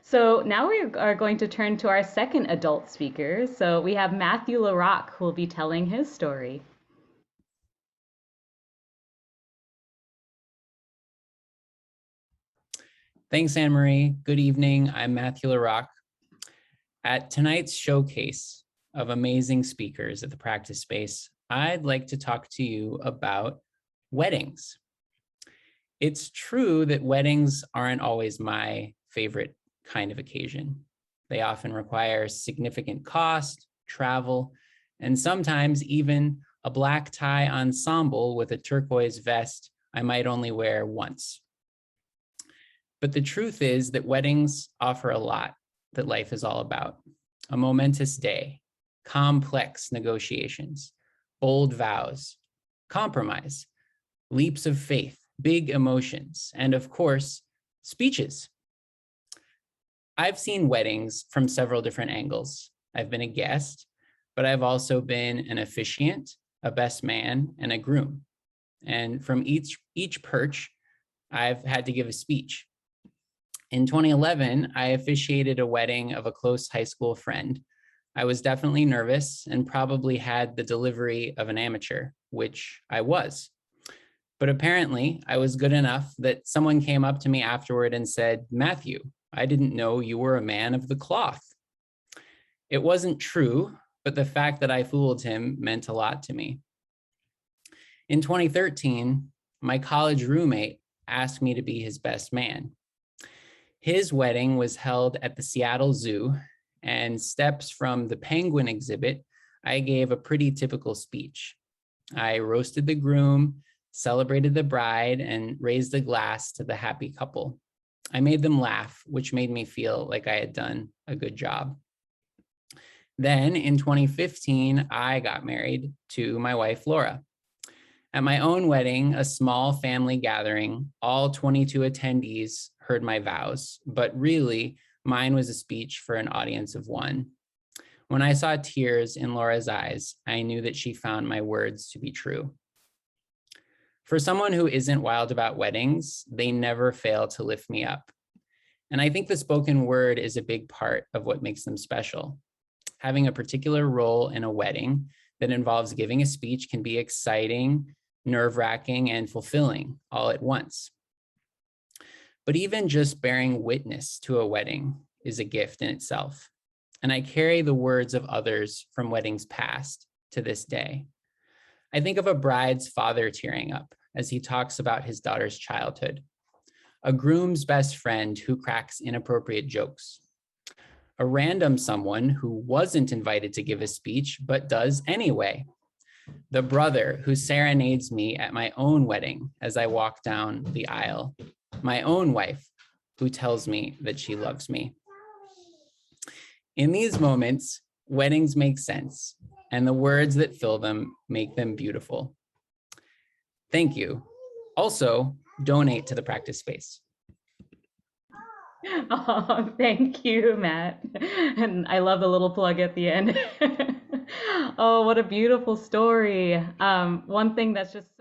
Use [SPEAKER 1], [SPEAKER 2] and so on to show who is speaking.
[SPEAKER 1] So now we are going to turn to our second adult speaker. So we have Matthew LaRock, who will be telling his story.
[SPEAKER 2] Thanks, Anne Marie. Good evening. I'm Matthew LaRock. At tonight's showcase of amazing speakers at the practice space, I'd like to talk to you about weddings. It's true that weddings aren't always my favorite kind of occasion. They often require significant cost, travel, and sometimes even a black tie ensemble with a turquoise vest I might only wear once. But the truth is that weddings offer a lot that life is all about. A momentous day, complex negotiations, bold vows, compromise, leaps of faith, big emotions, and of course, speeches. I've seen weddings from several different angles. I've been a guest, but I've also been an officiant, a best man, and a groom. And from each perch, I've had to give a speech. In 2011, I officiated a wedding of a close high school friend. I was definitely nervous and probably had the delivery of an amateur, which I was. But apparently, I was good enough that someone came up to me afterward and said, "Matthew, I didn't know you were a man of the cloth." It wasn't true, but the fact that I fooled him meant a lot to me. In 2013, my college roommate asked me to be his best man. His wedding was held at the Seattle Zoo, and steps from the penguin exhibit, I gave a pretty typical speech. I roasted the groom, celebrated the bride, and raised a glass to the happy couple. I made them laugh, which made me feel like I had done a good job. Then in 2015, I got married to my wife, Laura. At my own wedding, a small family gathering, all 22 attendees heard my vows, but really, mine was a speech for an audience of one. When I saw tears in Laura's eyes, I knew that she found my words to be true. For someone who isn't wild about weddings, they never fail to lift me up. And I think the spoken word is a big part of what makes them special. Having a particular role in a wedding that involves giving a speech can be exciting, nerve-wracking, and fulfilling all at once. But even just bearing witness to a wedding is a gift in itself. And I carry the words of others from weddings past to this day. I think of a bride's father tearing up as he talks about his daughter's childhood, a groom's best friend who cracks inappropriate jokes, a random someone who wasn't invited to give a speech but does anyway, the brother who serenades me at my own wedding as I walk down the aisle, my own wife who tells me that she loves me. In these moments, weddings make sense, and the words that fill them make them beautiful. Thank you. Also, donate to the practice space.
[SPEAKER 1] Oh, thank you, Matt. And I love the little plug at the end. Oh, what a beautiful story. One thing that's just